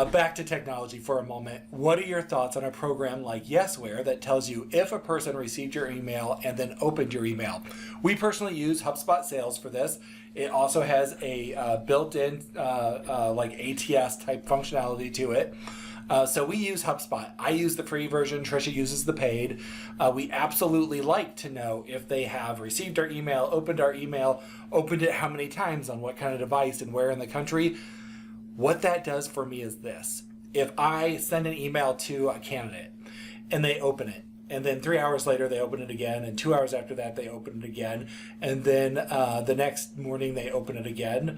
Back to technology for a moment. What are your thoughts on a program like Yesware that tells you if a person received your email and then opened your email? We personally use HubSpot Sales for this. It also has a built-in like ATS type functionality to it. So we use HubSpot. I use the free version. Trisha uses the paid. We absolutely like to know if they have received our email, opened it how many times, on what kind of device, and where in the country. What that does for me is this. If I send an email to a candidate and they open it, and then 3 hours later they open it again, and 2 hours after that they open it again, and then the next morning they open it again,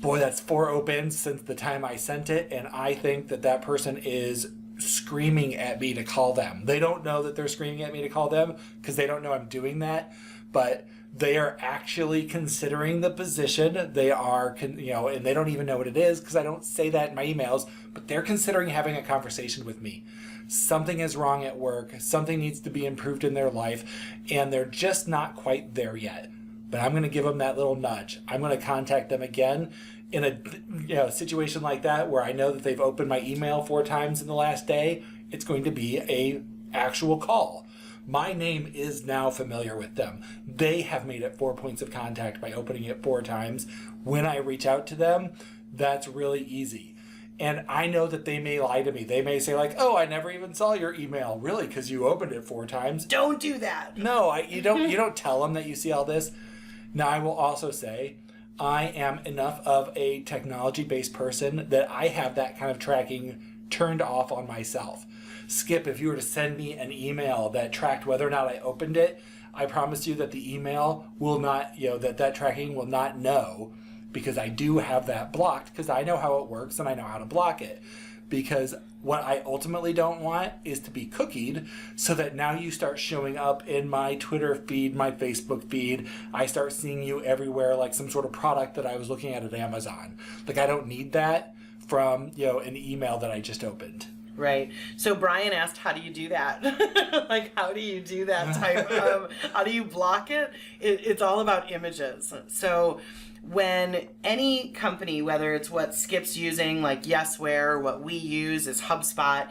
boy, that's 4 opens since the time I sent it, and I think that that person is screaming at me to call them. They don't know that they're screaming at me to call them because they don't know I'm doing that, but they are actually considering the position. They are, and they don't even know what it is because I don't say that in my emails, but they're considering having a conversation with me. Something is wrong at work, something needs to be improved in their life, and they're just not quite there yet. But I'm going to give them that little nudge. I'm going to contact them again in a situation like that where I know that they've opened my email 4 times in the last day. It's going to be a actual call. My name is now familiar with them. They have made it 4 points of contact by opening it 4 times. When I reach out to them, that's really easy. And I know that they may lie to me. They may say like, "Oh, I never even saw your email." Really? Because you opened it 4 times? Don't do that. No, you don't tell them that you see all this. Now, I will also say, I am enough of a technology-based person that I have that kind of tracking turned off on myself. Skip, if you were to send me an email that tracked whether or not I opened it, I promise you that the email will not, that tracking will not know, because I do have that blocked because I know how it works and I know how to block it. Because what I ultimately don't want is to be cookied so that now you start showing up in my Twitter feed, my Facebook feed. I start seeing you everywhere like some sort of product that I was looking at Amazon. Like, I don't need that from, an email that I just opened. Right. So Brian asked, how do you do that? Like, how do you do that type of, how do you block it? It's all about images. So when any company, whether it's what Skip's using, like Yesware, what we use is HubSpot,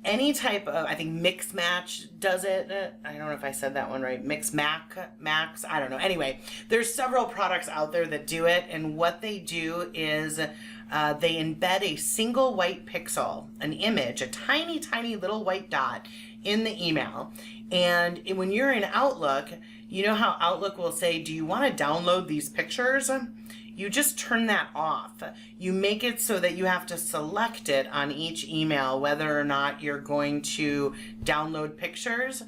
any type of, I think Mixmatch does it. I don't know if I said that one right. Max, I don't know. Anyway, there's several products out there that do it. And what they do is they embed a single white pixel, an image, a tiny, tiny little white dot in the email. And when you're in Outlook, you know how Outlook will say, do you want to download these pictures? You just turn that off. You make it so that you have to select it on each email, whether or not you're going to download pictures.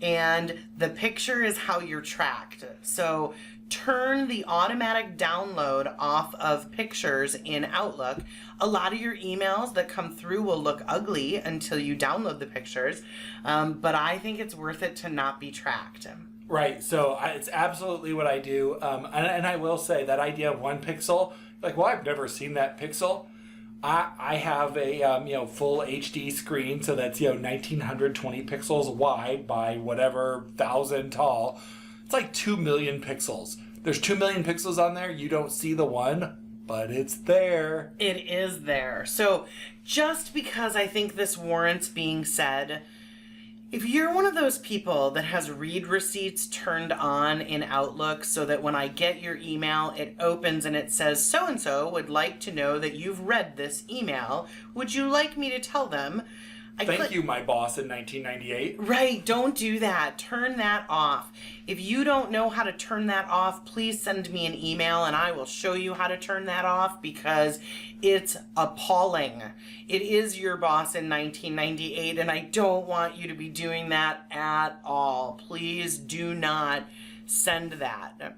And the picture is how you're tracked. So turn the automatic download off of pictures in Outlook. A lot of your emails that come through will look ugly until you download the pictures, but I think it's worth it to not be tracked. Right, so it's absolutely what I do, and I will say that idea of 1 pixel, like, well, I've never seen that pixel. I have a full HD screen, so that's 1920 pixels wide by whatever 1,000 tall. It's like 2 million pixels. There's 2 million pixels on there. You don't see the 1, but it's there. It is there. So just because I think this warrants being said, if you're one of those people that has read receipts turned on in Outlook so that when I get your email, it opens and it says, so-and-so would like to know that you've read this email. Would you like me to tell them? Thank you, my boss in 1998. Right, don't do that. Turn that off. If you don't know how to turn that off, please send me an email and I will show you how to turn that off, because it's appalling. It is your boss in 1998 and I don't want you to be doing that at all. Please do not send that.